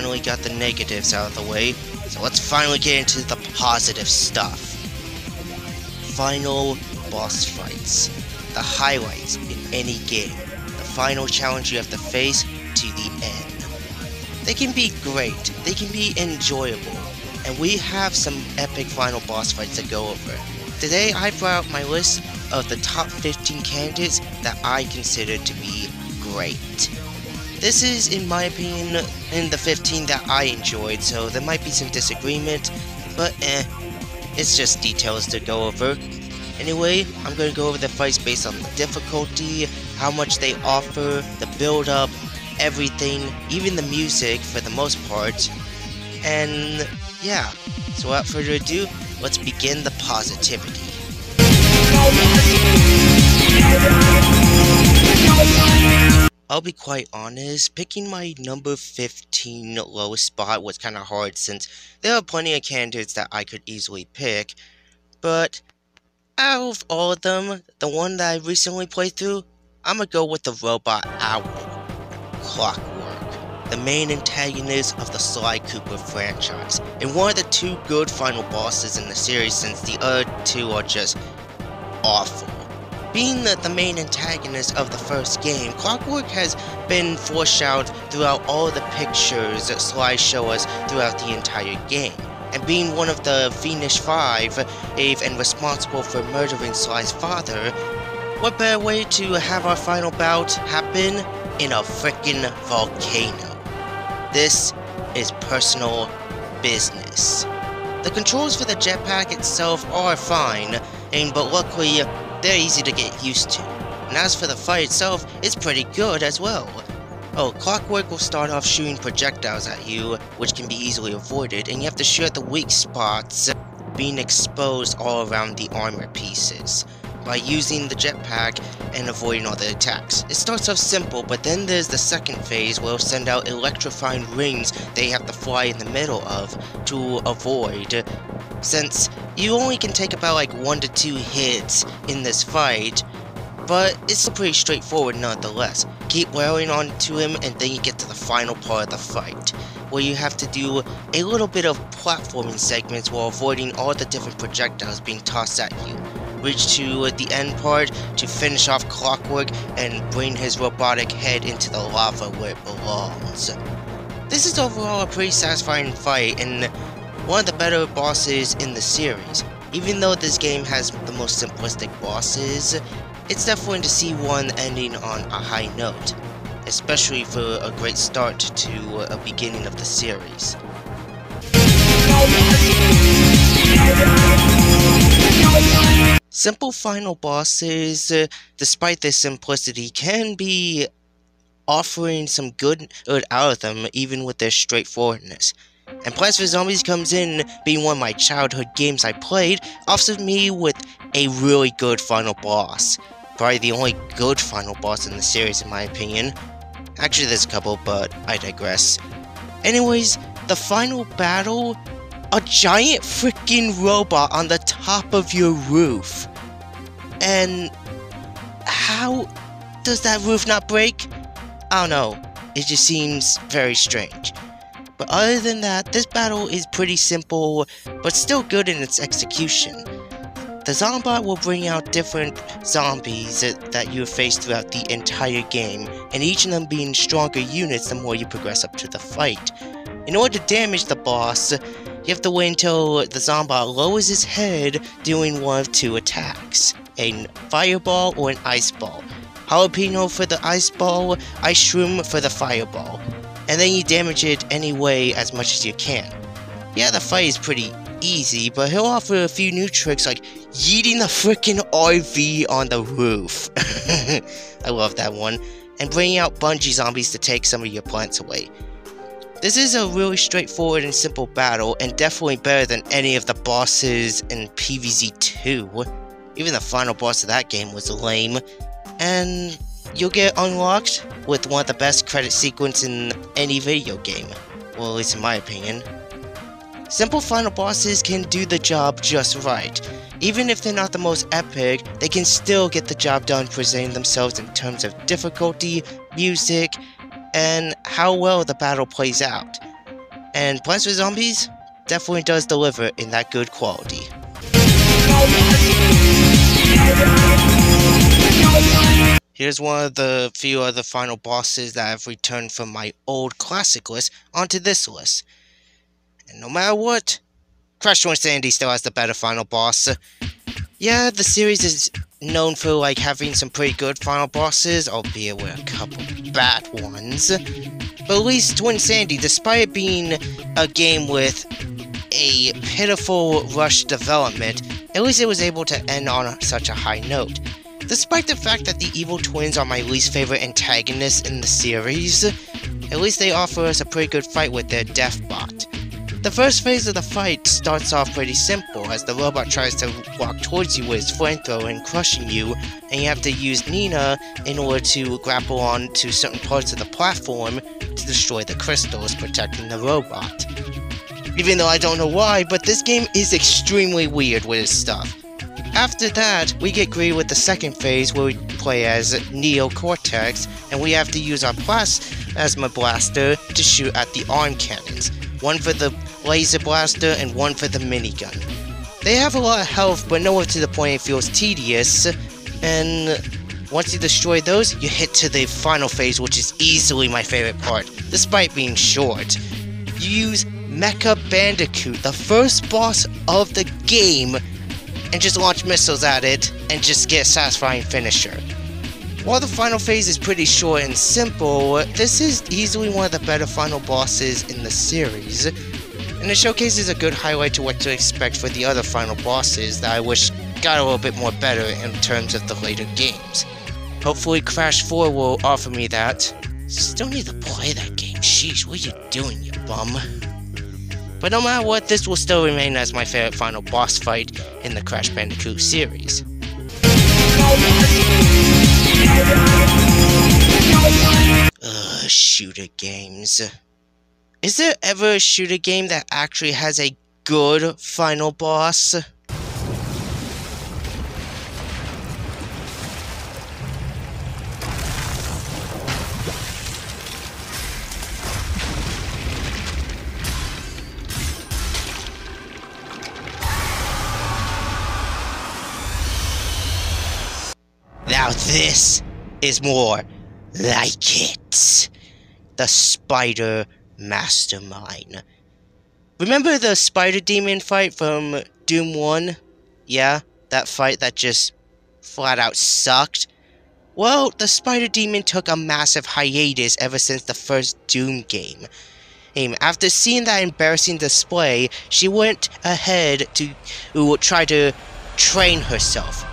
finally got the negatives out of the way, so let's finally get into the positive stuff. Final boss fights. The highlights in any game. The final challenge you have to face to the end. They can be great, they can be enjoyable, and we have some epic final boss fights to go over. Today I brought out my list of the top 15 candidates that I consider to be great. This is, in my opinion, in the 15 that I enjoyed, so there might be some disagreement, but it's just details to go over. Anyway, I'm going to go over the fights based on the difficulty, how much they offer, the build-up, everything, even the music for the most part, and yeah, so without further ado, let's begin the positivity. I'll be quite honest, picking my number 15 lowest spot was kinda hard since there are plenty of candidates that I could easily pick, but out of all of them, the one that I recently played through, I'm gonna go with the Robot Owl, Clockwork, the main antagonist of the Sly Cooper franchise, and one of the two good final bosses in the series since the other two are just awful. Being the main antagonist of the first game, Clockwork has been foreshadowed throughout all the pictures that Sly show us throughout the entire game. And being one of the Fiendish Five, and responsible for murdering Sly's father, what better way to have our final bout happen in a frickin' volcano? This is personal business. The controls for the jetpack itself are fine, but luckily, they're easy to get used to. And as for the fight itself, it's pretty good as well. Oh, Clockwork will start off shooting projectiles at you, which can be easily avoided, and you have to shoot at the weak spots being exposed all around the armor pieces by using the jetpack and avoiding all the attacks. It starts off simple, but then there's the second phase where it'll send out electrifying rings they have to fly in the middle of to avoid. Since you only can take about like 1 to 2 hits in this fight, but it's still pretty straightforward nonetheless. Keep wearing onto him and then you get to the final part of the fight, where you have to do a little bit of platforming segments while avoiding all the different projectiles being tossed at you. Reach to the end part to finish off Clockwork and bring his robotic head into the lava where it belongs. This is overall a pretty satisfying fight and one of the better bosses in the series. Even though this game has the most simplistic bosses, it's definitely to see one ending on a high note, especially for a great start to a beginning of the series. Simple final bosses, despite their simplicity, can be offering some good out of them even with their straightforwardness. And Plants vs. Zombies comes in, being one of my childhood games I played, offers me with a really good final boss. Probably the only good final boss in the series in my opinion. Actually there's a couple, but I digress. Anyways, the final battle, a giant freaking robot on the top of your roof. And how does that roof not break? I don't know, it just seems very strange. But other than that, this battle is pretty simple, but still good in its execution. The Zombot will bring out different zombies that you face throughout the entire game, and each of them being stronger units the more you progress up to the fight. In order to damage the boss, you have to wait until the Zombot lowers his head doing one of two attacks, a fireball or an ice ball. Jalapeno for the ice ball, ice shroom for the fireball. And then you damage it anyway as much as you can. Yeah, the fight is pretty easy, but he'll offer a few new tricks like yeeting the frickin' RV on the roof. I love that one. And bringing out bungee zombies to take some of your plants away. This is a really straightforward and simple battle, and definitely better than any of the bosses in PvZ2. Even the final boss of that game was lame. And you'll get unlocked with one of the best credit sequences in any video game. Well, at least in my opinion. Simple final bosses can do the job just right. Even if they're not the most epic, they can still get the job done presenting themselves in terms of difficulty, music, and how well the battle plays out. And Plants vs. Zombies definitely does deliver in that good quality. Here's one of the few other final bosses that I've returned from my old classic list onto this list. And no matter what, Crash Sandy still has the better final boss. Yeah, the series is known for like having some pretty good final bosses, albeit with a couple bad ones. But at least Twin Sandy, despite it being a game with a pitiful rushed development, at least it was able to end on such a high note. Despite the fact that the evil twins are my least favorite antagonists in the series, at least they offer us a pretty good fight with their death bot. The first phase of the fight starts off pretty simple, as the robot tries to walk towards you with its flamethrower and crushing you, and you have to use Nina in order to grapple on to certain parts of the platform to destroy the crystals protecting the robot. Even though I don't know why, but this game is extremely weird with its stuff. After that, we get greedy with the second phase where we play as Neo Cortex, and we have to use our plasma blaster to shoot at the arm cannons. One for the laser blaster and one for the minigun. They have a lot of health, but nowhere to the point it feels tedious, and once you destroy those, you hit to the final phase, which is easily my favorite part, despite being short. You use Mecha Bandicoot, the first boss of the game, and just launch missiles at it, and just get a satisfying finisher. While the final phase is pretty short and simple, this is easily one of the better final bosses in the series, and it showcases a good highlight to what to expect for the other final bosses that I wish got a little bit more better in terms of the later games. Hopefully Crash 4 will offer me that. Still need to play that game, sheesh, what are you doing, you bum? But no matter what, this will still remain as my favorite final boss fight in the Crash Bandicoot series. Shooter games. Is there ever a shooter game that actually has a good final boss? Now this is more like it. The Spider Mastermind. Remember the Spider Demon fight from Doom 1? Yeah, that fight that just flat out sucked? Well, the Spider Demon took a massive hiatus ever since the first Doom game. After seeing that embarrassing display, she went ahead to try to train herself.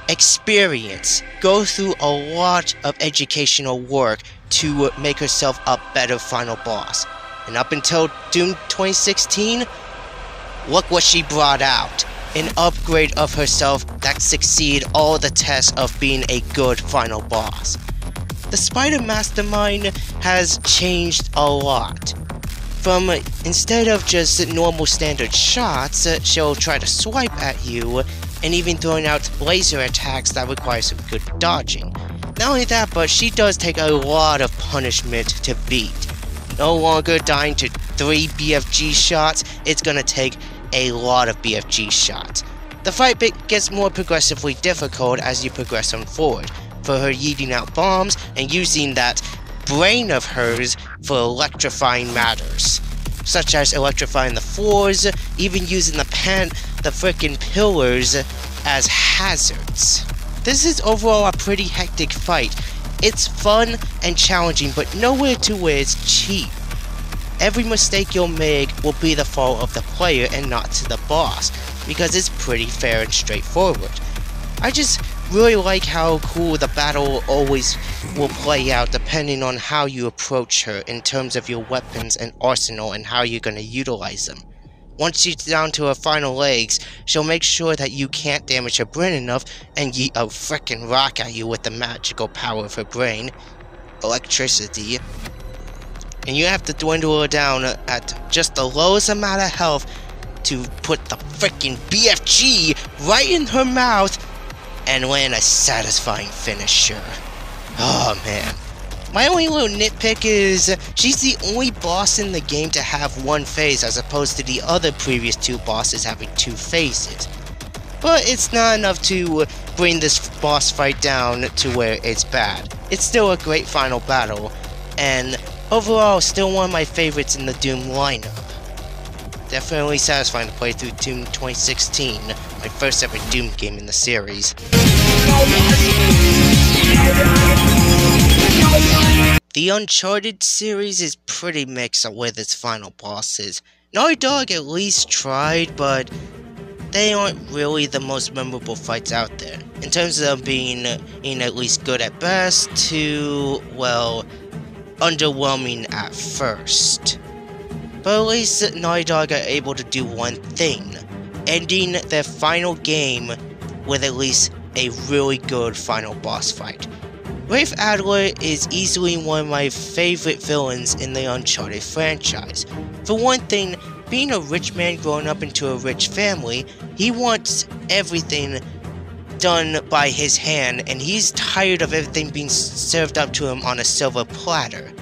Experience, go through a lot of educational work to make herself a better final boss. And up until Doom 2016, look what she brought out. An upgrade of herself that succeeded all the tests of being a good final boss. The Spider Mastermind has changed a lot. From instead of just normal standard shots, she'll try to swipe at you, and even throwing out laser attacks that require some good dodging. Not only that, but she does take a lot of punishment to beat. No longer dying to 3 BFG shots, it's gonna take a lot of BFG shots. The fight gets more progressively difficult as you progress on forward, for her yeeting out bombs and using that brain of hers for electrifying matters, such as electrifying the floors, even using the frickin' pillars as hazards. This is overall a pretty hectic fight. It's fun and challenging, but nowhere to where it's cheap. Every mistake you'll make will be the fault of the player and not to the boss, because it's pretty fair and straightforward. I just really like how cool the battle always will play out depending on how you approach her in terms of your weapons and arsenal and how you're gonna utilize them. Once she's down to her final legs, she'll make sure that you can't damage her brain enough and yeet a frickin' rock at you with the magical power of her brain, electricity, and you have to dwindle her down at just the lowest amount of health to put the frickin' BFG right in her mouth and land a satisfying finisher. Oh man, My only little nitpick is she's the only boss in the game to have one phase as opposed to the other previous two bosses having two phases. But it's not enough to bring this boss fight down to where it's bad. It's still a great final battle, and overall still one of my favorites in the Doom lineup. Definitely satisfying to play through Doom 2016, my first ever Doom game in the series. The Uncharted series is pretty mixed with its final bosses. Naughty Dog at least tried, but they aren't really the most memorable fights out there. In terms of being at least good at best to, well, underwhelming at first. But at least Naughty Dog are able to do one thing, ending their final game with at least a really good final boss fight. Rafe Adler is easily one of my favorite villains in the Uncharted franchise. For one thing, being a rich man growing up into a rich family, he wants everything done by his hand, and he's tired of everything being served up to him on a silver platter.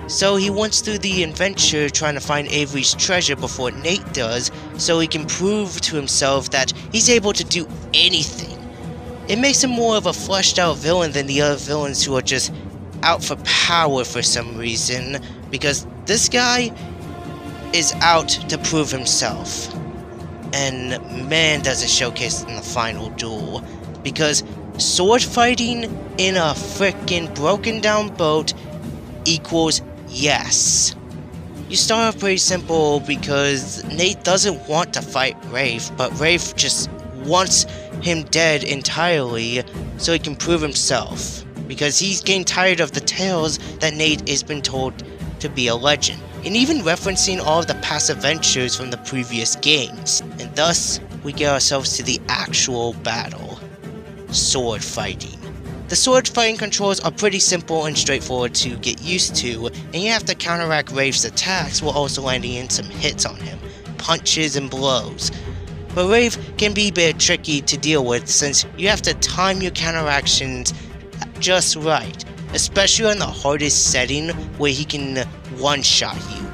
So he wants through the adventure trying to find Avery's treasure before Nate does, so he can prove to himself that he's able to do anything. It makes him more of a fleshed out villain than the other villains who are just out for power for some reason, because this guy is out to prove himself. And man, does it showcase in the final duel, because sword fighting in a frickin' broken down boat equals yes. You start off pretty simple because Nate doesn't want to fight Rafe, but Rafe just wants him dead entirely so he can prove himself, because he's getting tired of the tales that Nate has been told to be a legend, and even referencing all of the past adventures from the previous games. And thus, we get ourselves to the actual battle. Sword fighting. The sword fighting controls are pretty simple and straightforward to get used to, and you have to counteract Rafe's attacks while also landing in some hits on him, punches and blows. But Rafe can be a bit tricky to deal with since you have to time your counteractions just right, especially on the hardest setting where he can one-shot you.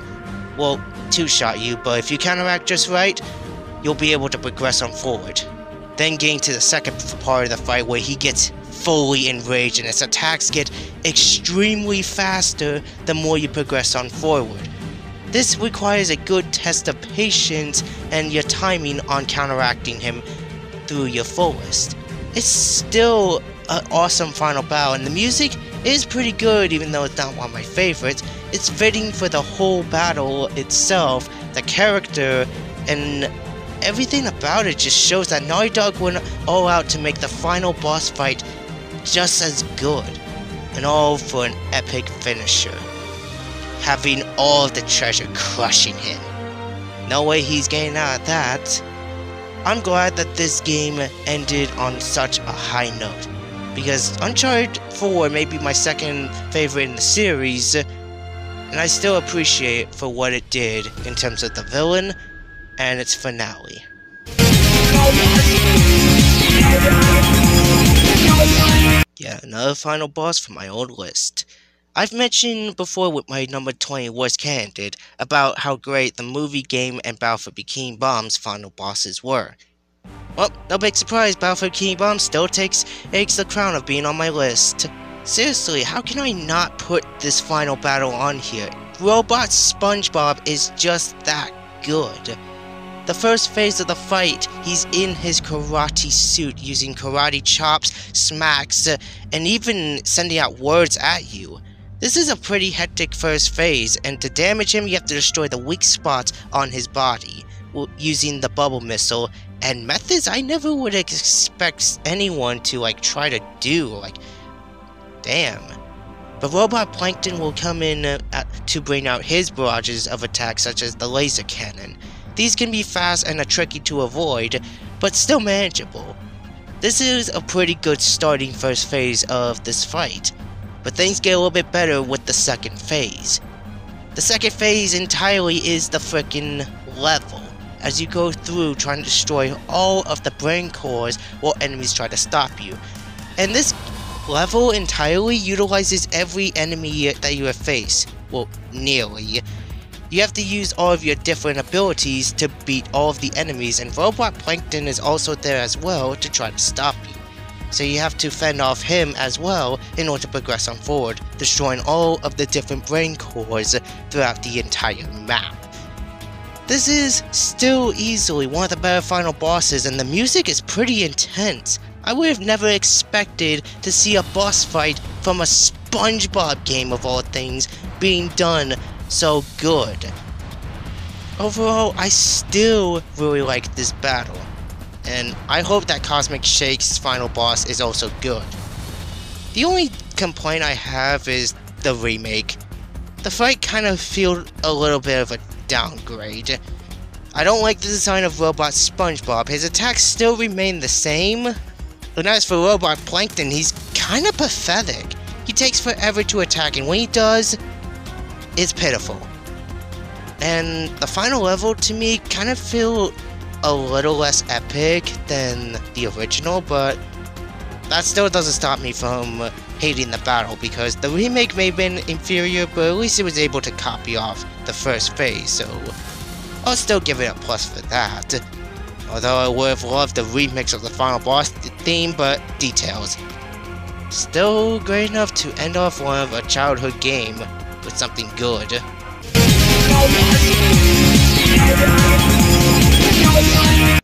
Well, two-shot you, but if you counteract just right, you'll be able to progress on forward. Then getting to the second part of the fight where he gets fully enraged and his attacks get extremely faster the more you progress on forward. This requires a good test of patience and your timing on counteracting him through your fullest. It's still an awesome final battle, and the music is pretty good even though it's not one of my favorites. It's fitting for the whole battle itself, the character, and everything about it just shows that Naughty Dog went all out to make the final boss fight just as good, and all for an epic finisher. Having all of the treasure crushing him. No way he's getting out of that. I'm glad that this game ended on such a high note, because Uncharted 4 may be my second favorite in the series, and I still appreciate it for what it did in terms of the villain and its finale. Yeah, another final boss from my old list. I've mentioned before with my number 20 worst candidate about how great the movie, game, and Battlefield Bikini Bomb's final bosses were. Well, no big surprise, Battlefield Bikini Bomb still takes the crown of being on my list. Seriously, how can I not put this final battle on here? Robot SpongeBob is just that good. The first phase of the fight, he's in his karate suit using karate chops, smacks, and even sending out words at you. This is a pretty hectic first phase, and to damage him you have to destroy the weak spots on his body using the bubble missile, and methods I never would expect anyone to try to do, damn. But Robot Plankton will come in to bring out his barrages of attacks such as the laser cannon. These can be fast and are tricky to avoid, but still manageable. This is a pretty good starting first phase of this fight. But things get a little bit better with the second phase. The second phase entirely is the frickin' level, as you go through trying to destroy all of the brain cores while enemies try to stop you. And this level entirely utilizes every enemy that you have faced. Well, nearly. You have to use all of your different abilities to beat all of the enemies, and Robot Plankton is also there as well to try to stop you. So you have to fend off him as well in order to progress on forward, destroying all of the different brain cores throughout the entire map. This is still easily one of the better final bosses, and the music is pretty intense. I would have never expected to see a boss fight from a SpongeBob game of all things being done so good. Overall, I still really like this battle, and I hope that Cosmic Shake's final boss is also good. The only complaint I have is the remake. The fight kind of feels a little bit of a downgrade. I don't like the design of Robot SpongeBob. His attacks still remain the same. And as for Robot Plankton, he's kinda pathetic. He takes forever to attack, and when he does, it's pitiful. And the final level to me kind of feel a little less epic than the original, but that still doesn't stop me from hating the battle, because the remake may have been inferior, but at least it was able to copy off the first phase, so I'll still give it a plus for that. Although I would have loved the remix of the final boss theme, but details. Still great enough to end off one of a childhood game with something good.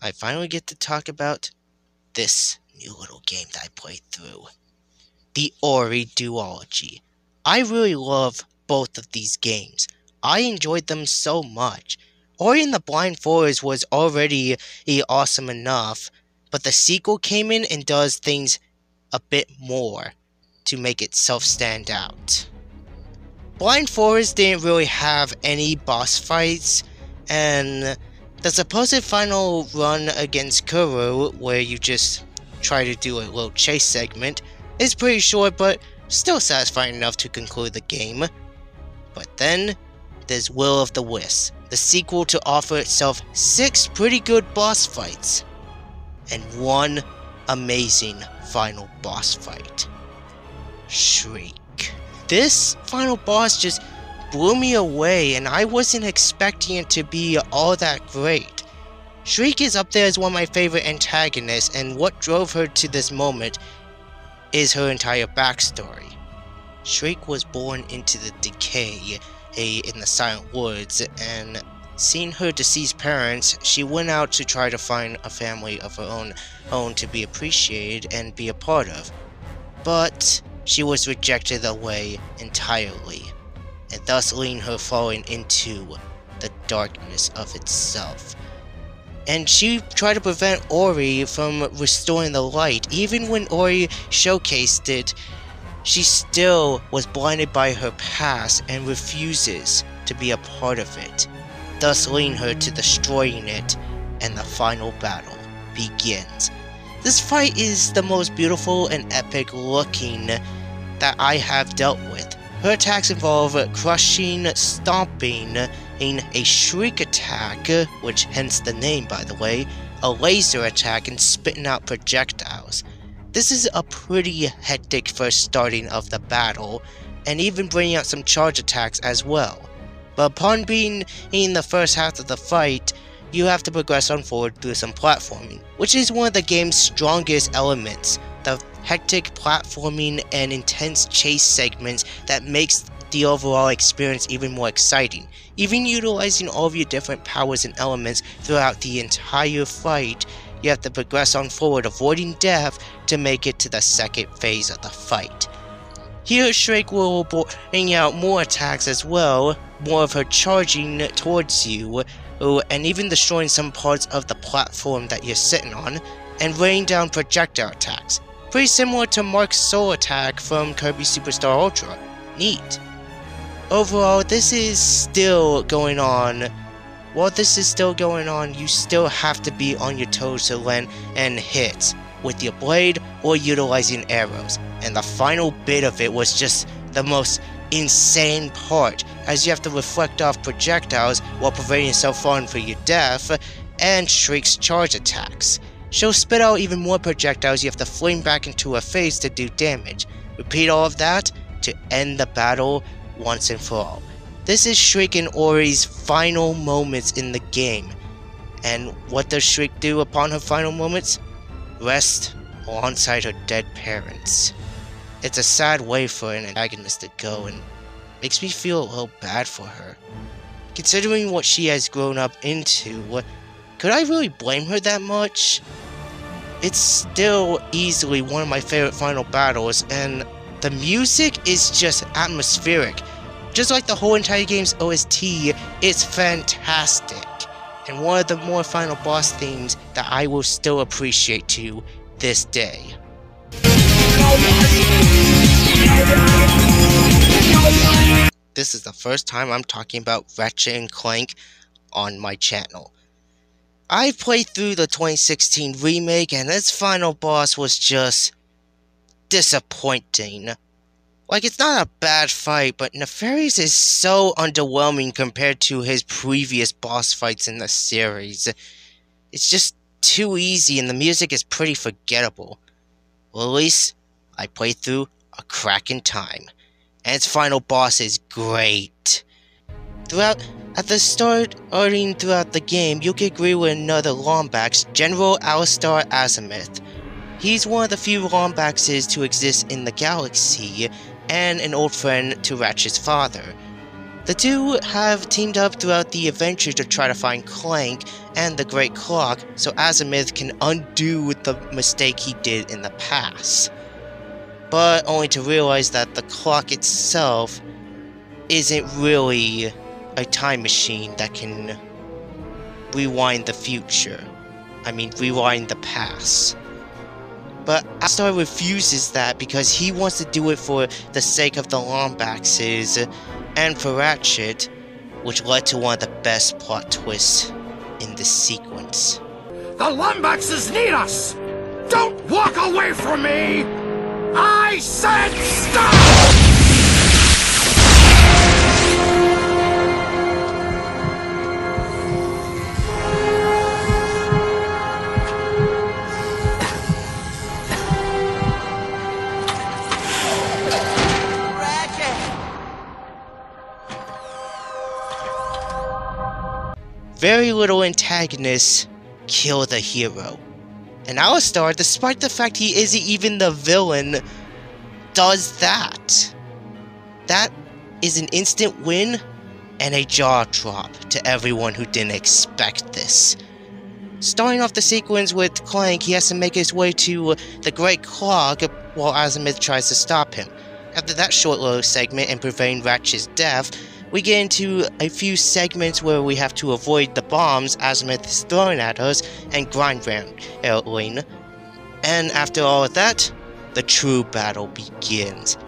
I finally get to talk about this new little game that I played through. The Ori duology. I really love both of these games. I enjoyed them so much. Ori and the Blind Forest was already awesome enough, but the sequel came in and does things a bit more to make itself stand out. Blind Forest didn't really have any boss fights, and the supposed final run against Kuro, where you just try to do a little chase segment, is pretty short but still satisfying enough to conclude the game. But then there's Will of the Wisps, the sequel to offer itself 6 pretty good boss fights, and one amazing final boss fight. Shriek. This final boss just blew me away, and I wasn't expecting it to be all that great. Shriek is up there as one of my favorite antagonists, and what drove her to this moment is her entire backstory. Shriek was born into the decay in the Silent Woods, and seeing her deceased parents, she went out to try to find a family of her own to be appreciated and be a part of. But she was rejected away entirely, and thus leading her falling into the darkness of itself. And she tried to prevent Ori from restoring the light. Even when Ori showcased it, she still was blinded by her past and refuses to be a part of it, thus leading her to destroying it, and the final battle begins. This fight is the most beautiful and epic looking that I have dealt with. Her attacks involve crushing, stomping, a shriek attack, which hence the name by the way, a laser attack, and spitting out projectiles. This is a pretty hectic first starting of the battle, and even bringing out some charge attacks as well. But upon being in the first half of the fight, you have to progress on forward through some platforming, which is one of the game's strongest elements. The hectic platforming and intense chase segments that makes the overall experience even more exciting. Even utilizing all of your different powers and elements throughout the entire fight, you have to progress on forward, avoiding death to make it to the second phase of the fight. Here, Shrek will bring out more attacks as well, more of her charging towards you, and even destroying some parts of the platform that you're sitting on, and raining down projectile attacks. Pretty similar to Mark's soul attack from Kirby Superstar Ultra. Neat. Overall, this is still going on. While this is still going on, you still have to be on your toes to land and hit with your blade or utilizing arrows. And the final bit of it was just the most insane part, as you have to reflect off projectiles while preventing yourself falling for your death, and Shriek's charge attacks. She'll spit out even more projectiles you have to fling back into her face to do damage. Repeat all of that to end the battle once and for all. This is Shriek and Ori's final moments in the game. And what does Shriek do upon her final moments? Rest alongside her dead parents. It's a sad way for an antagonist to go, and makes me feel a little bad for her. Considering what she has grown up into, could I really blame her that much? It's still easily one of my favorite final battles, and the music is just atmospheric. Just like the whole entire game's OST, it's fantastic. And one of the more final boss themes that I will still appreciate to this day. This is the first time I'm talking about Ratchet & Clank on my channel. I've played through the 2016 remake, and its final boss was just disappointing. Like, it's not a bad fight, but Nefarious is so underwhelming compared to his previous boss fights in the series. It's just too easy, and the music is pretty forgettable. Well, at least I played through A Crack in Time, and its final boss is great. At the starting throughout the game, you'll get greeted with another Lombax, General Alistar Azimuth. He's one of the few Lombaxes to exist in the galaxy, and an old friend to Ratchet's father. The two have teamed up throughout the adventure to try to find Clank and the Great Clock so Azimuth can undo the mistake he did in the past. But only to realize that the clock itself isn't really a time machine that can rewind the future. Rewind the past. But Alistar refuses that because he wants to do it for the sake of the Lombaxes and for Ratchet, which led to one of the best plot twists in this sequence. The Lombaxes need us! Don't walk away from me! I said stop! Very little antagonists kill the hero. And Alistar, despite the fact he isn't even the villain, does that. That is an instant win and a jaw drop to everyone who didn't expect this. Starting off the sequence with Clank, he has to make his way to the Great Clock while Azimuth tries to stop him. After that short little segment and preventing Ratchet's death, we get into a few segments where we have to avoid the bombs Azimuth is throwing at us and grind railing. And after all of that, the true battle begins.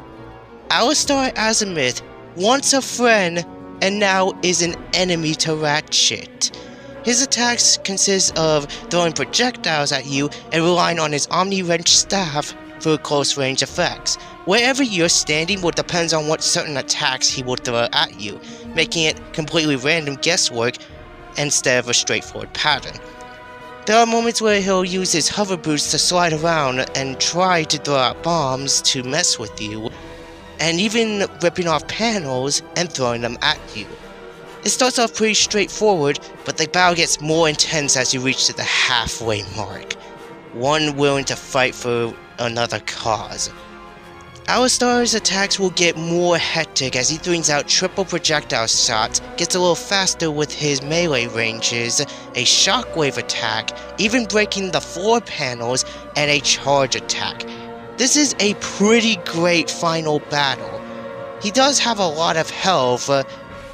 Alistar Azimuth, once a friend, and now is an enemy to Ratchet. His attacks consist of throwing projectiles at you and relying on his Omni-Wrench staff for close range effects. Wherever you're standing will depend on what certain attacks he will throw at you, making it completely random guesswork instead of a straightforward pattern. There are moments where he'll use his hover boots to slide around and try to throw out bombs to mess with you, and even ripping off panels and throwing them at you. It starts off pretty straightforward, but the battle gets more intense as you reach to the halfway mark. One willing to fight for another cause. Alistar's attacks will get more hectic as he throws out triple projectile shots, gets a little faster with his melee ranges, a shockwave attack, even breaking the floor panels, and a charge attack. This is a pretty great final battle. He does have a lot of health,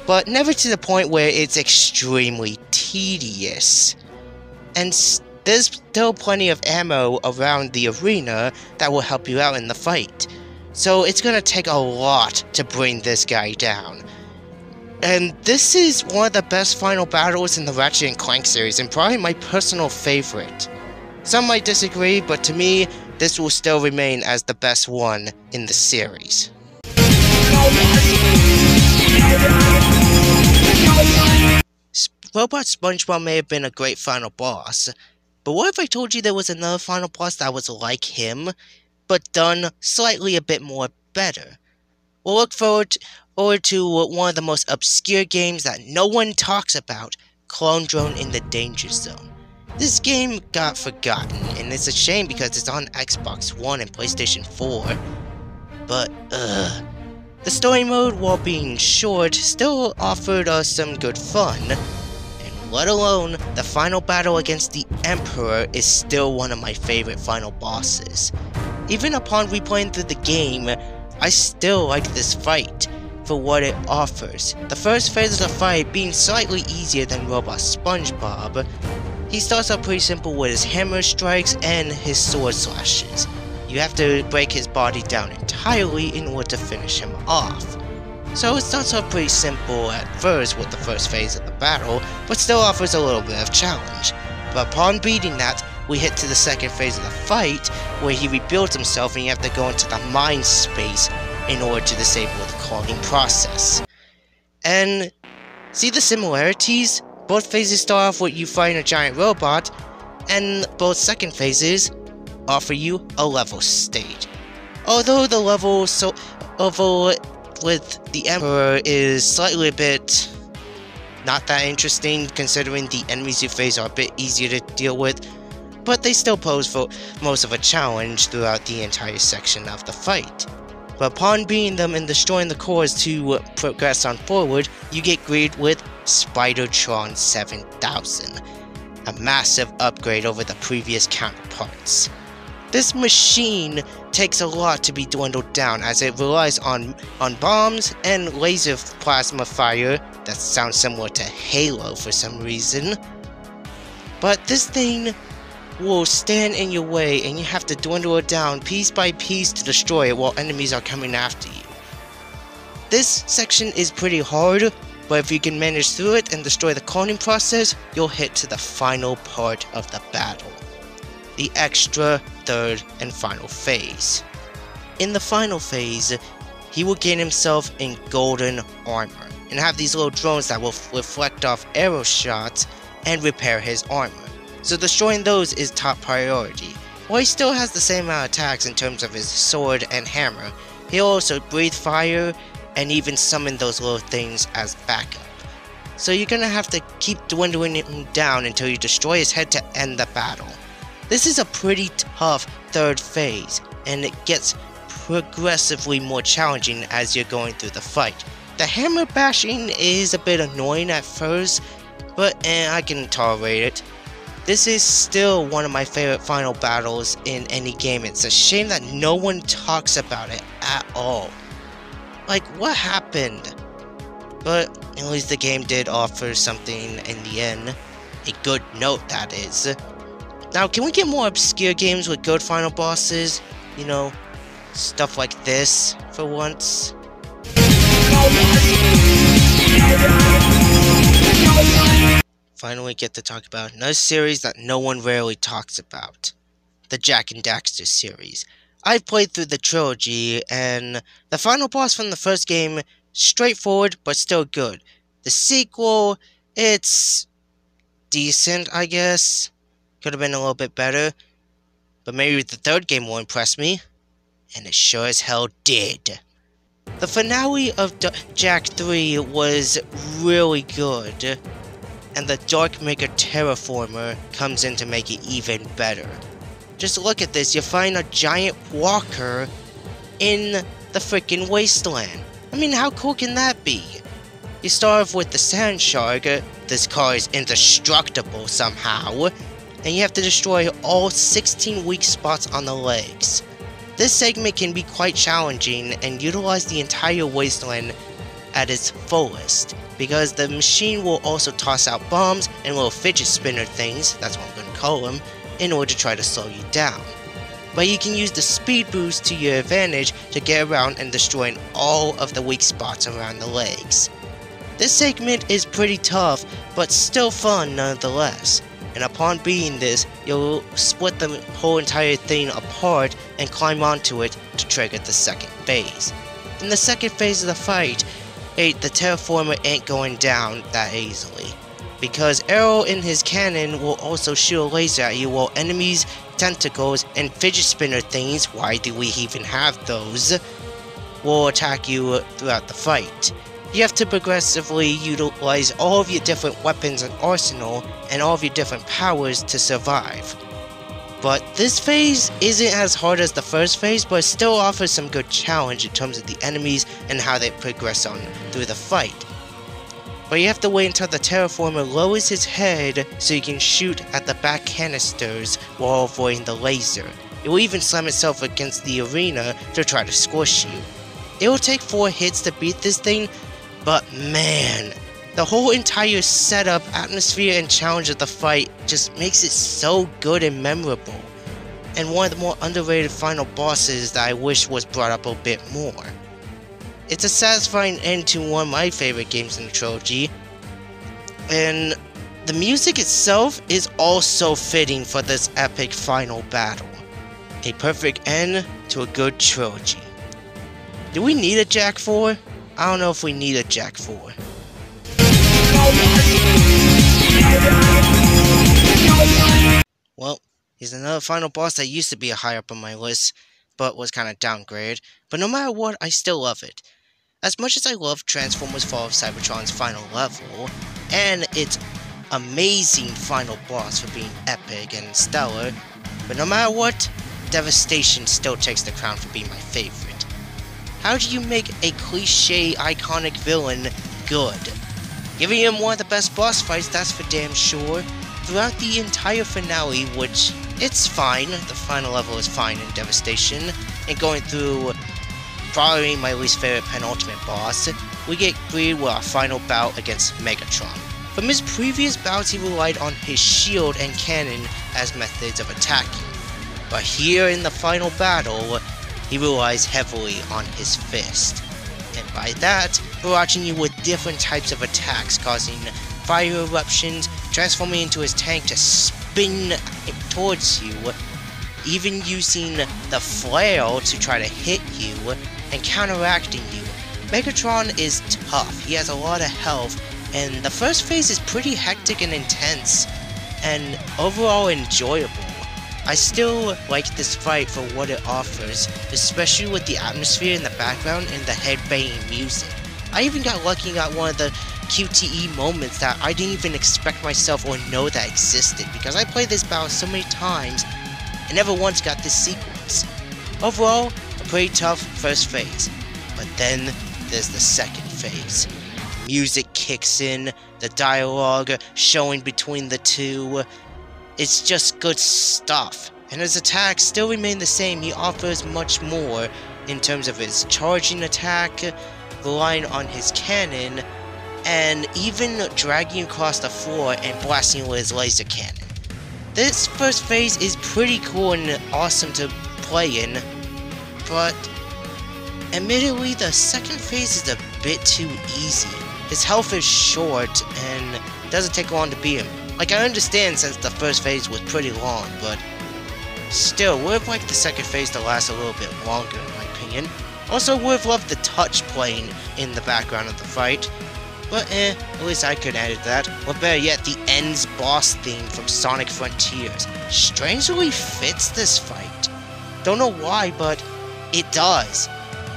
but never to the point where it's extremely tedious. And there's still plenty of ammo around the arena that will help you out in the fight. So it's gonna take a lot to bring this guy down. And this is one of the best final battles in the Ratchet & Clank series, and probably my personal favorite. Some might disagree, but to me, this will still remain as the best one in the series. Robot SpongeBob may have been a great final boss, but what if I told you there was another final boss that was like him? but done slightly a bit more better. We'll look forward to one of the most obscure games that no one talks about, Clone Drone in the Danger Zone. This game got forgotten, and it's a shame because it's on Xbox One and PlayStation 4, but the story mode, while being short, still offered us some good fun, and let alone the final battle against the Emperor is still one of my favorite final bosses. Even upon replaying through the game, I still like this fight for what it offers. The first phase of the fight being slightly easier than Robot SpongeBob. He starts out pretty simple with his hammer strikes and his sword slashes. You have to break his body down entirely in order to finish him off. So it starts off pretty simple at first with the first phase of the battle, but still offers a little bit of challenge. But upon beating that, we hit to the second phase of the fight, where he rebuilds himself and you have to go into the mind space in order to disable the cloning process. And see the similarities? Both phases start off with you fighting a giant robot, and both second phases offer you a level stage. Although the level with the Emperor is slightly a bit not that interesting, considering the enemies you face are a bit easier to deal with, but they still pose for most of a challenge throughout the entire section of the fight. But upon beating them and destroying the cores to progress on forward, you get greeted with Spidertron 7000, a massive upgrade over the previous counterparts. This machine takes a lot to be dwindled down, as it relies on bombs and laser plasma fire that sounds similar to Halo for some reason. But this thing will stand in your way and you have to dwindle it down piece by piece to destroy it while enemies are coming after you. This section is pretty hard, but if you can manage through it and destroy the cloning process, you'll hit to the final part of the battle. The extra, third, and final phase. In the final phase, he will gain himself in golden armor, and have these little drones that will reflect off arrow shots and repair his armor. So destroying those is top priority. While he still has the same amount of attacks in terms of his sword and hammer, he'll also breathe fire and even summon those little things as backup. So you're gonna have to keep dwindling him down until you destroy his head to end the battle. This is a pretty tough third phase, and it gets progressively more challenging as you're going through the fight. The hammer bashing is a bit annoying at first, but I can tolerate it. This is still one of my favorite final battles in any game. It's a shame that no one talks about it at all. Like, what happened? But at least the game did offer something in the end. A good note, that is. Now, can we get more obscure games with good final bosses? You know, stuff like this, for once? Finally get to talk about another series that no one rarely talks about. The Jak and Daxter series. I've played through the trilogy, and the final boss from the first game, straightforward but still good. The sequel, it's decent, I guess. Could have been a little bit better, but maybe the third game will impress me, and it sure as hell did. The finale of Jak 3 was really good, and the Dark Maker Terraformer comes in to make it even better. Just look at this, you find a giant walker in the freaking wasteland. I mean, how cool can that be? You start off with the Sand Shark, this car is indestructible somehow, and you have to destroy all 16 weak spots on the legs. This segment can be quite challenging and utilize the entire wasteland at its fullest, because the machine will also toss out bombs and little fidget spinner things, that's what I'm going to call them, in order to try to slow you down. But you can use the speed boost to your advantage to get around and destroying all of the weak spots around the legs. This segment is pretty tough, but still fun nonetheless. And upon beating this, you'll split the whole entire thing apart and climb onto it to trigger the second phase. In the second phase of the fight, the terraformer ain't going down that easily. because arrow in his cannon will also shoot a laser at you, while enemies, tentacles, and fidget spinner things, why do we even have those, will attack you throughout the fight. You have to progressively utilize all of your different weapons and arsenal and all of your different powers to survive. But this phase isn't as hard as the first phase, but it still offers some good challenge in terms of the enemies and how they progress on through the fight. But you have to wait until the terraformer lowers his head so you can shoot at the back canisters while avoiding the laser. It will even slam itself against the arena to try to squish you. It will take 4 hits to beat this thing, but man, the whole entire setup, atmosphere, and challenge of the fight just makes it so good and memorable. And one of the more underrated final bosses that I wish was brought up a bit more. It's a satisfying end to one of my favorite games in the trilogy, and the music itself is also fitting for this epic final battle. A perfect end to a good trilogy. Do we need a Jack 4? I don't know if we need a Jack 4. Well, he's another final boss that used to be high up on my list, but was kinda downgraded. But no matter what, I still love it. As much as I love Transformers Fall of Cybertron's final level, and its amazing final boss for being epic and stellar, but no matter what, Devastation still takes the crown for being my favorite. How do you make a cliche, iconic villain good? Giving him one of the best boss fights, that's for damn sure. Throughout the entire finale, which, it's fine, the final level is fine in Devastation, and going through probably my least favorite penultimate boss, we get greeted with our final bout against Megatron. From his previous bouts, he relied on his shield and cannon as methods of attacking, but here in the final battle, he relies heavily on his fist. And by that, we're watching you with different types of attacks, causing fire eruptions, transforming into his tank to spin towards you, even using the flail to try to hit you, and counteracting you. Megatron is tough, he has a lot of health, and the first phase is pretty hectic and intense, and overall enjoyable. I still like this fight for what it offers, especially with the atmosphere in the background and the headbanging music. I even got lucky and got one of the QTE moments that I didn't even expect myself or know that existed, because I played this battle so many times and never once got this sequence. Overall, a pretty tough first phase, but then there's the second phase. Music kicks in, the dialogue showing between the two. It's just good stuff, and his attacks still remain the same. He offers much more in terms of his charging attack, relying on his cannon, and even dragging across the floor and blasting with his laser cannon. This first phase is pretty cool and awesome to play in, but admittedly the second phase is a bit too easy. His health is short and doesn't take long to beat him. Like, I understand since the first phase was pretty long, but still, would've liked the second phase to last a little bit longer, in my opinion. Also, would've loved the touch playing in the background of the fight, but at least I could edit that. Or better yet, the End's boss theme from Sonic Frontiers strangely fits this fight. Don't know why, but it does.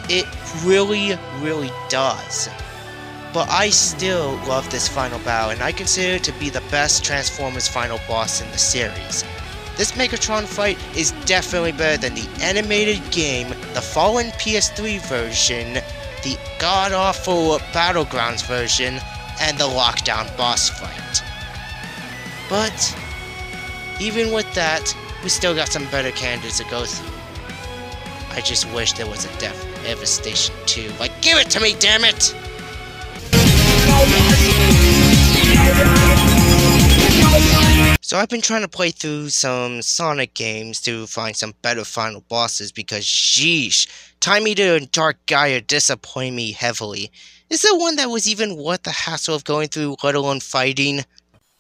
It really, really does. But I still love this final battle, and I consider it to be the best Transformers final boss in the series. This Megatron fight is definitely better than the animated game, the fallen PS3 version, the god-awful Battlegrounds version, and the Lockdown boss fight. But even with that, we still got some better candidates to go through. I just wish there was a Devastation 2. Like, give it to me, damn it! So I've been trying to play through some Sonic games to find some better final bosses because sheesh, Time Eater and Dark Gaia disappoint me heavily. Is there one that was even worth the hassle of going through, let alone fighting?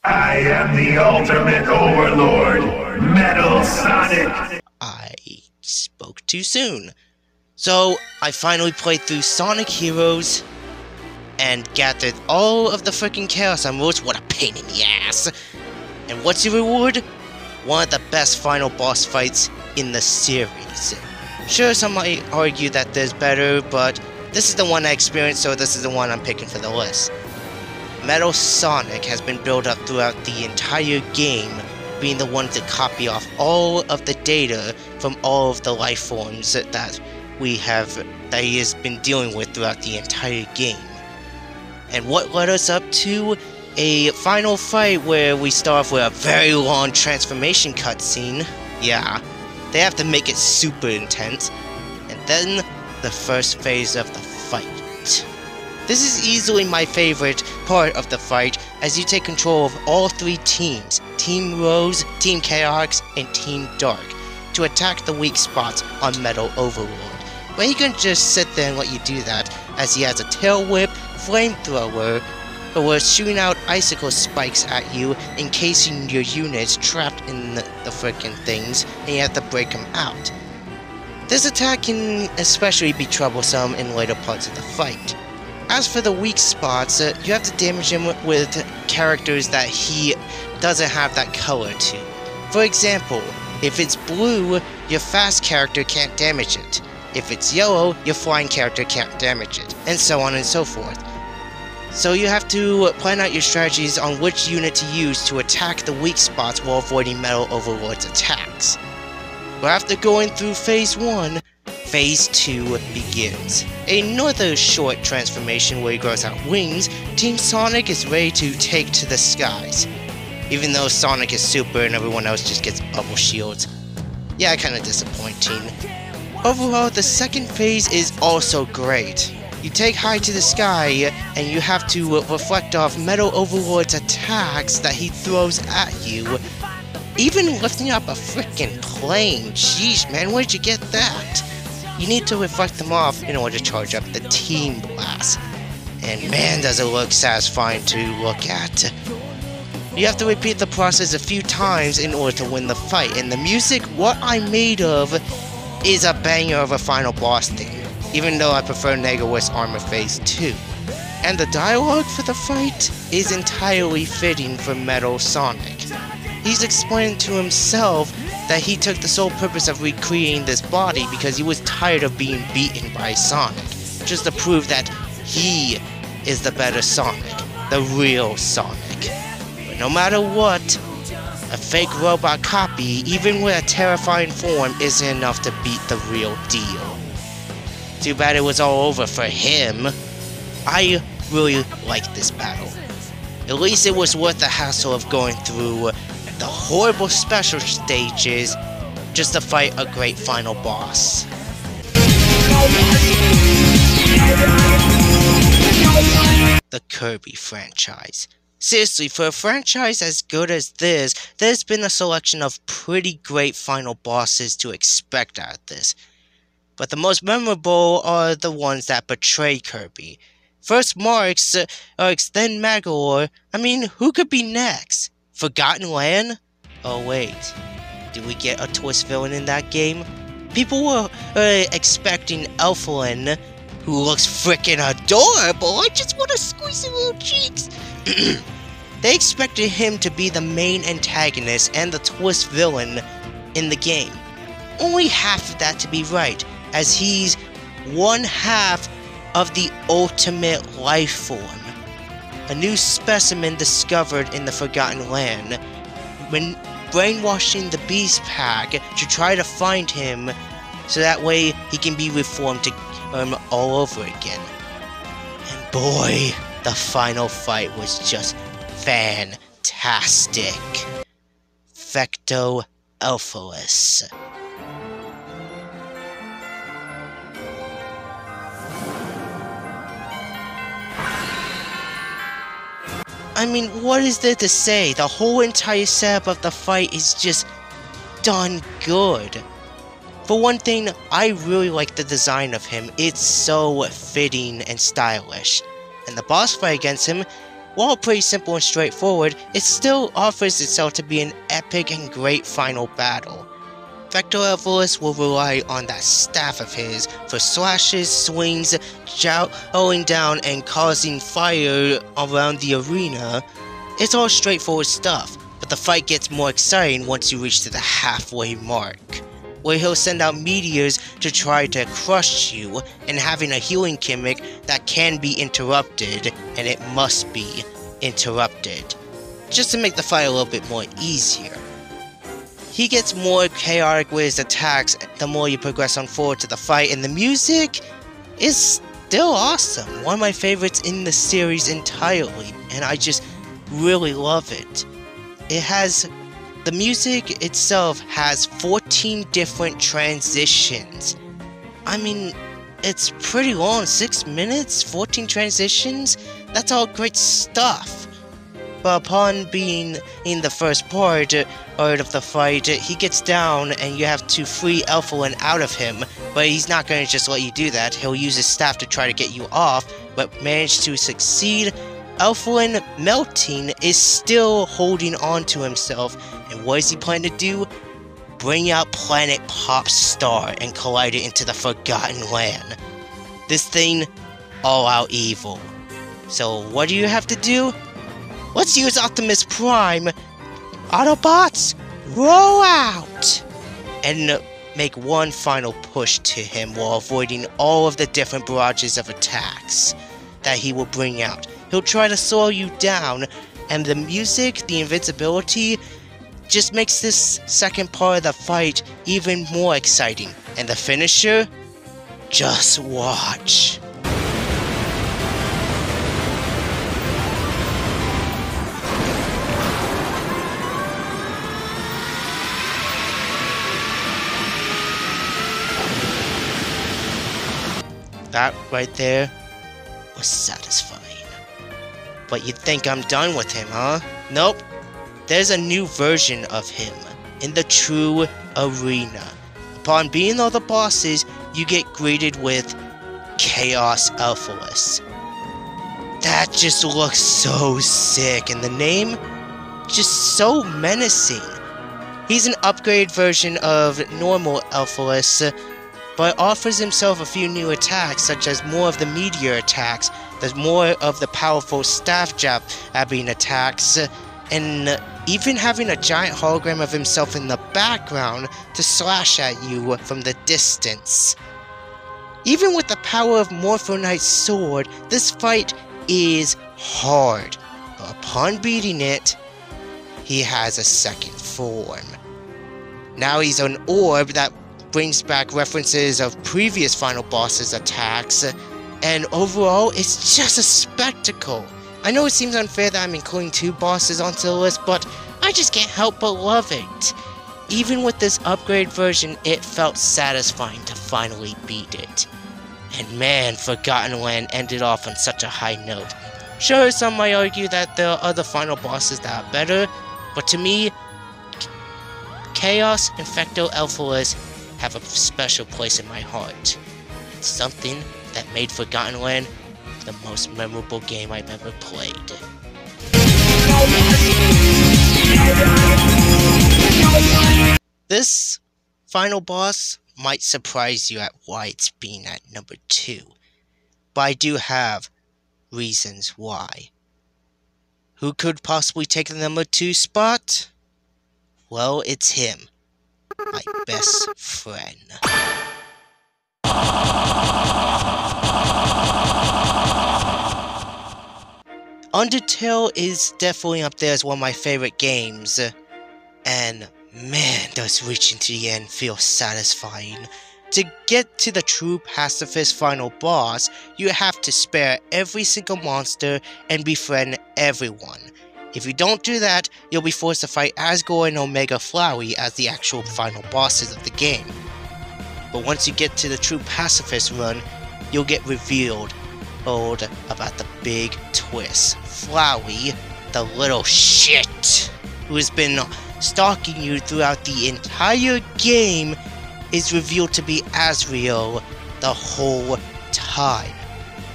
I am the ultimate overlord, Metal Sonic! I spoke too soon. So I finally played through Sonic Heroes, and gathered all of the freaking Chaos Emeralds. What a pain in the ass! And what's your reward? One of the best final boss fights in the series. Sure, some might argue that there's better, but this is the one I experienced, so this is the one I'm picking for the list. Metal Sonic has been built up throughout the entire game, being the one to copy off all of the data from all of the life forms that he has been dealing with throughout the entire game. And what led us up to a final fight where we start off with a very long transformation cutscene. Yeah, they have to make it super intense. And then the first phase of the fight. This is easily my favorite part of the fight, as you take control of all three teams, Team Rose, Team Chaos, and Team Dark, to attack the weak spots on Metal Overlord. But he can just sit there and let you do that, as he has a tail whip, flamethrower, or shooting out icicle spikes at you, encasing your units trapped in the frickin' things, and you have to break them out. This attack can especially be troublesome in later parts of the fight. As for the weak spots, you have to damage him with characters that he doesn't have that color to. For example, if it's blue, your fast character can't damage it. If it's yellow, your flying character can't damage it, and so on and so forth. So you have to plan out your strategies on which unit to use to attack the weak spots while avoiding Metal Overlord's attacks. But after going through Phase 1, Phase 2 begins. Another short transformation where he grows out wings, Team Sonic is ready to take to the skies. Even though Sonic is super and everyone else just gets bubble shields. Yeah, kinda disappointing. Overall, the second phase is also great. You take high to the sky, and you have to reflect off Metal Overlord's attacks that he throws at you. Even lifting up a freaking plane. Sheesh, man, where'd you get that? You need to reflect them off in order to charge up the Team Blast. And man, does it look satisfying to look at. You have to repeat the process a few times in order to win the fight. And the music, What I'm Made Of, is a banger of a final boss theme, even though I prefer Negawa's Armor Phase 2. And the dialogue for the fight is entirely fitting for Metal Sonic. He's explained to himself that he took the sole purpose of recreating this body because he was tired of being beaten by Sonic, just to prove that he is the better Sonic, the real Sonic. But no matter what, a fake robot copy, even with a terrifying form, isn't enough to beat the real deal. Too bad it was all over for him. I really liked this battle. At least it was worth the hassle of going through the horrible special stages just to fight a great final boss. The Kirby franchise. Seriously, for a franchise as good as this, there's been a selection of pretty great final bosses to expect out of this. But the most memorable are the ones that betray Kirby. First Marx, then Magolor. I mean, who could be next? Forgotten Land? Oh wait, did we get a twist villain in that game? People were expecting Elflin, who looks frickin' adorable. I just want to squeeze her little cheeks. They expected him to be the main antagonist and the twist villain in the game. Only half of that to be right, as he's one half of the ultimate life form. A new specimen discovered in the Forgotten Land, when brainwashing the Beast Pack to try to find him so that way he can be reformed to all over again. And boy, the final fight was just fantastic. Fecto Elphalus. I mean, what is there to say? The whole entire setup of the fight is just done good. For one thing, I really like the design of him. It's so fitting and stylish. And the boss fight against him, while pretty simple and straightforward, it still offers itself to be an epic and great final battle. Vector will rely on that staff of his for slashes, swings, jowling down and causing fire around the arena. It's all straightforward stuff, but the fight gets more exciting once you reach to the halfway mark, where he'll send out meteors to try to crush you, and having a healing gimmick that can be interrupted, and it must be interrupted, just to make the fight a little bit more easier. He gets more chaotic with his attacks the more you progress on forward to the fight, and the music is still awesome. One of my favorites in the series entirely, and I just really love it. The music itself has 14 different transitions. I mean, it's pretty long, 6 minutes, 14 transitions? That's all great stuff. But upon being in the first part of the fight, he gets down and you have to free Elflin out of him, but he's not going to just let you do that. He'll use his staff to try to get you off, but manage to succeed. Elflin, melting, is still holding on to himself, and what does he plan to do? Bring out Planet Pop Star and collide it into the Forgotten Land. This thing, all out evil. So what do you have to do? Let's use Optimus Prime! Autobots, roll out! And make one final push to him while avoiding all of the different barrages of attacks that he will bring out. He'll try to slow you down, and the music, the invincibility, just makes this second part of the fight even more exciting. And the finisher? Just watch. That right there was satisfying. But you think I'm done with him, huh? Nope. There's a new version of him in the true arena. Upon beating all the bosses, you get greeted with Chaos Elflin. That just looks so sick, and the name, just so menacing. He's an upgraded version of normal Elflin, but offers himself a few new attacks, such as more of the meteor attacks, there's more of the powerful staff jabbing attacks, and even having a giant hologram of himself in the background to slash at you from the distance. Even with the power of Morphonite's sword, this fight is hard, but upon beating it, he has a second form. Now he's an orb that brings back references of previous final bosses' attacks, and overall, it's just a spectacle. I know it seems unfair that I'm including 2 bosses onto the list, but I just can't help but love it. Even with this upgrade version, it felt satisfying to finally beat it. And man, Forgotten Land ended off on such a high note. Sure, some might argue that there are other final bosses that are better, but to me, Chaos and Vector Elflin have a special place in my heart. It's something that made Forgotten Land the most memorable game I've ever played. This final boss might surprise you at why it's being at number 2, but I do have reasons why. Who could possibly take the number 2 spot? Well, it's him. My best friend. Undertale is definitely up there as one of my favorite games, and man, does reaching to the end feel satisfying. To get to the true pacifist final boss, you have to spare every single monster and befriend everyone. If you don't do that, you'll be forced to fight Asgore and Omega Flowey as the actual final bosses of the game. But once you get to the true pacifist run, you'll get revealed about the big twist. Flowey, the little shit who has been stalking you throughout the entire game, is revealed to be Azrael the whole time.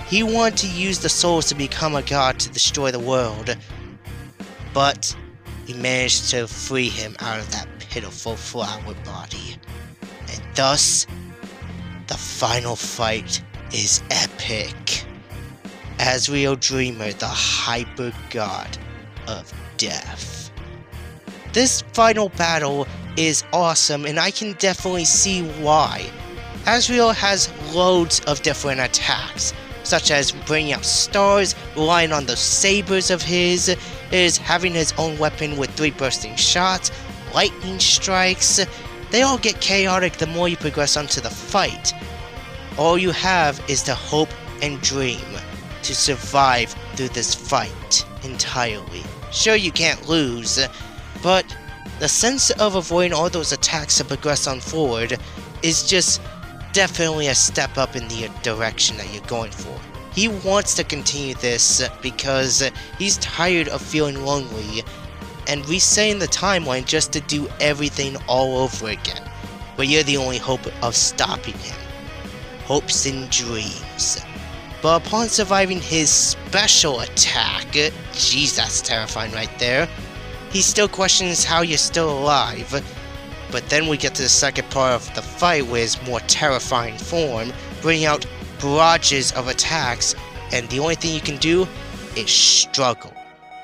He wanted to use the souls to become a god to destroy the world, but he managed to free him out of that pitiful flower body. And thus, the final fight is epic. Azrael Dreamer, the hyper god of death. This final battle is awesome, and I can definitely see why. Azrael has loads of different attacks, such as bringing out stars, relying on those sabers of his, is having his own weapon with 3 bursting shots, lightning strikes. They all get chaotic the more you progress onto the fight. All you have is to hope and dream to survive through this fight entirely. Sure, you can't lose, but the sense of avoiding all those attacks to progress on forward is just definitely a step up in the direction that you're going for. He wants to continue this because he's tired of feeling lonely and resetting the timeline just to do everything all over again, but you're the only hope of stopping him. Hopes and dreams. But upon surviving his special attack, jeez, that's terrifying right there, he still questions how you're still alive. But then we get to the second part of the fight with his more terrifying form, bringing out barrages of attacks, and the only thing you can do is struggle.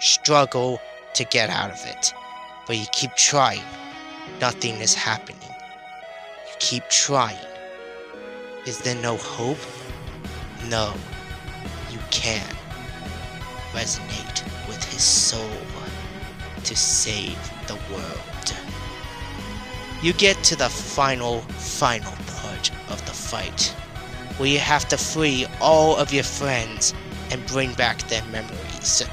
Struggle to get out of it. But you keep trying. Nothing is happening. You keep trying. Is there no hope? No. You can resonate with his soul to save the world. You get to the final part of the fight, where you have to free all of your friends and bring back their memories.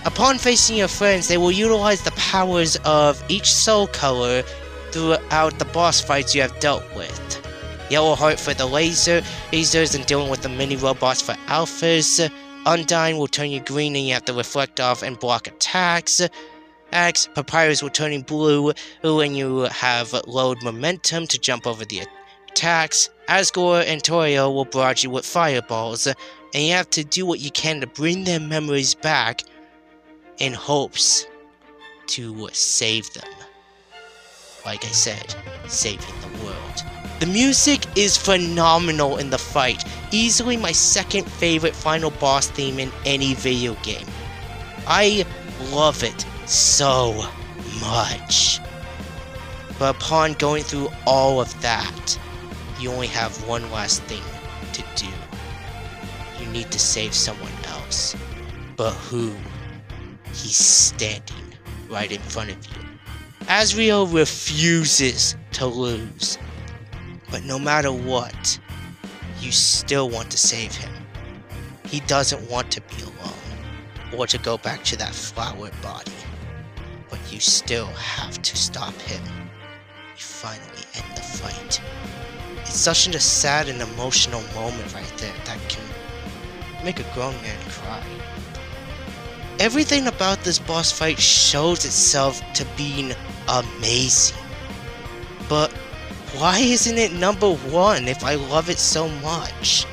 Upon facing your friends, they will utilize the powers of each soul color throughout the boss fights you have dealt with. Yellow heart for the lasers and dealing with the mini robots for alphas. Undying will turn you green and you have to reflect off and block attacks. Papyrus will turn you blue when you have load momentum to jump over the attacks. Asgore and Torio will barrage you with fireballs, and you have to do what you can to bring their memories back in hopes to save them. Like I said, saving the world. The music is phenomenal in the fight, easily my second favorite final boss theme in any video game. I love it so much. But upon going through all of that, you only have one last thing to do. You need to save someone else. But who? He's standing right in front of you. Azrael refuses to lose. But no matter what, you still want to save him. He doesn't want to be alone, or to go back to that flower body. But you still have to stop him. You finally end the fight. It's such a sad and emotional moment right there that can make a grown man cry. Everything about this boss fight shows itself to being amazing. But why isn't it #1 if I love it so much?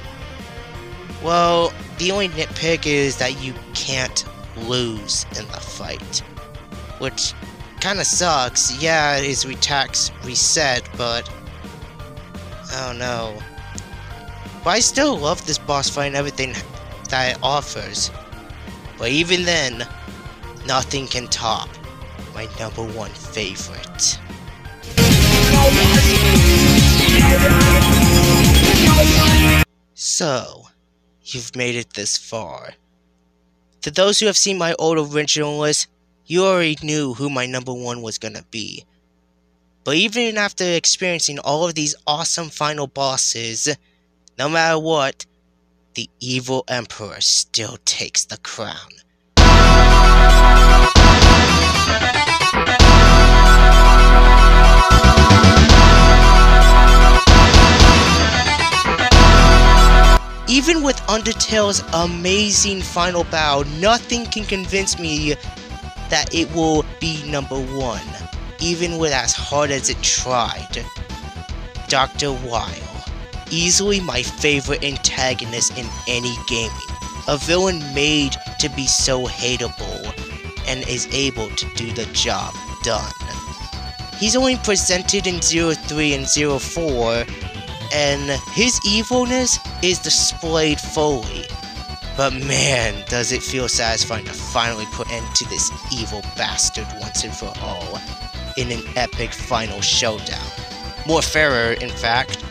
Well, the only nitpick is that you can't lose in the fight. Which kinda sucks. Yeah, his attacks reset, but I don't know. But I still love this boss fight and everything that it offers. But even then, nothing can top my #1 favorite. So, you've made it this far. To those who have seen my old original list, you already knew who my #1 was gonna be. But even after experiencing all of these awesome final bosses, no matter what, the evil Emperor still takes the crown. Even with Undertale's amazing final battle, nothing can convince me that it will be #1, even with as hard as it tried. Dr. Weil, easily my favorite antagonist in any gaming, a villain made to be so hateable and is able to do the job done. He's only presented in 03 and 04, and his evilness is displayed fully. But man, does it feel satisfying to finally put end to this evil bastard once and for all in an epic final showdown. More fairer, in fact.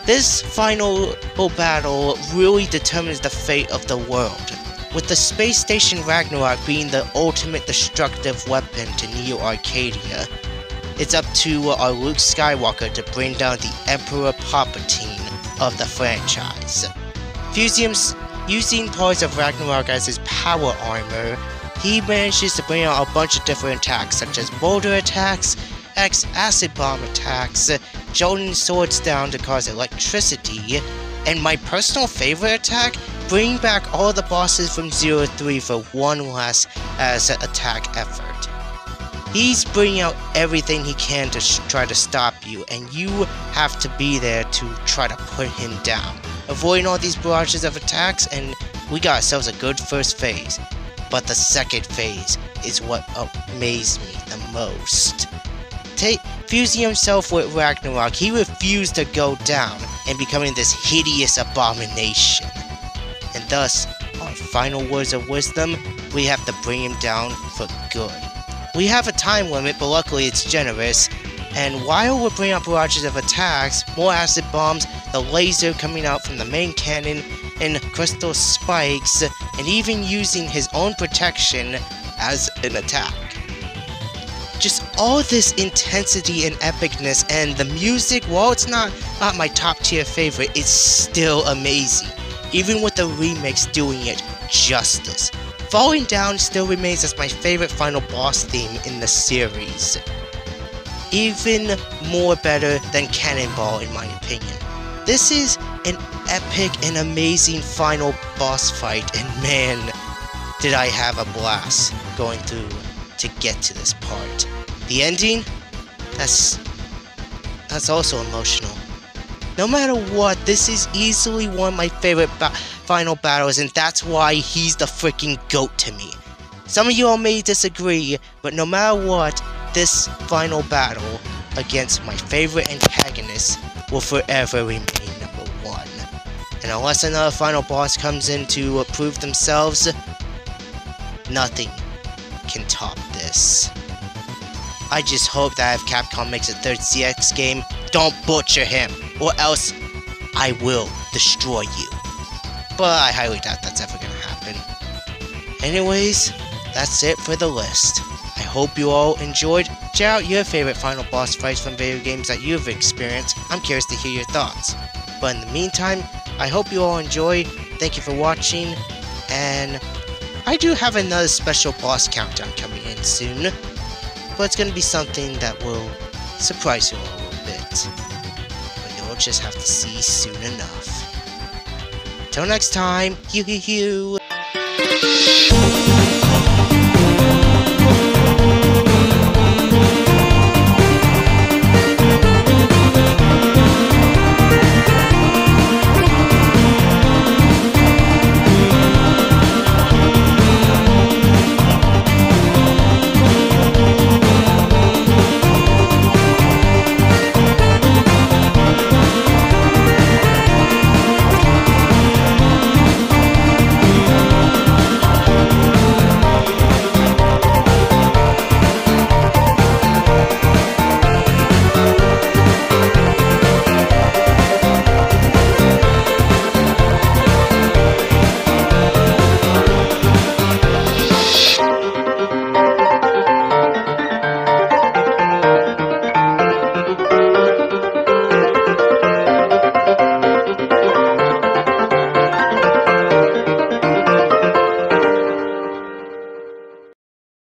This final battle really determines the fate of the world, with the space station Ragnarok being the ultimate destructive weapon to Neo Arcadia. It's up to our Luke Skywalker to bring down the Emperor Palpatine of the franchise. Using parts of Ragnarok as his power armor, he manages to bring out a bunch of different attacks, such as boulder attacks, acid bomb attacks, jolting swords down to cause electricity, and my personal favorite attack, bring back all the bosses from 03 for one last attack effort. He's bringing out everything he can to try to stop you, and you have to be there to try to put him down, avoiding all these barrages of attacks, and we got ourselves a good first phase. But the second phase is what amazed me the most. Fusing himself with Ragnarok, he refused to go down and becoming this hideous abomination. And thus, our final words of wisdom, we have to bring him down for good. We have a time limit, but luckily it's generous. And while we're bringing out barrages of attacks, more acid bombs, the laser coming out from the main cannon, and crystal spikes, and even using his own protection as an attack. Just all this intensity and epicness, and the music, while it's not my top tier favorite, it's still amazing, even with the remakes doing it justice. Falling Down still remains as my favorite final boss theme in the series. Even more better than Cannonball in my opinion. This is an epic and amazing final boss fight, and man, did I have a blast going through to get to this part. The ending, that's also emotional. No matter what, this is easily one of my favorite final battles, and that's why he's the freaking GOAT to me. Some of you all may disagree, but no matter what, this final battle against my favorite antagonist will forever remain number one. And unless another final boss comes in to prove themselves, nothing can top this. I just hope that if Capcom makes a third CX game, don't butcher him, or else I will destroy you. But I highly doubt that's ever gonna happen. Anyways, that's it for the list. I hope you all enjoyed. Check out your favorite final boss fights from video games that you've experienced. I'm curious to hear your thoughts. But in the meantime, I hope you all enjoy. Thank you for watching, and I do have another special boss countdown coming in soon. But it's gonna be something that will surprise you all a little bit. But you'll just have to see soon enough. Till next time, hoo hoo hoo.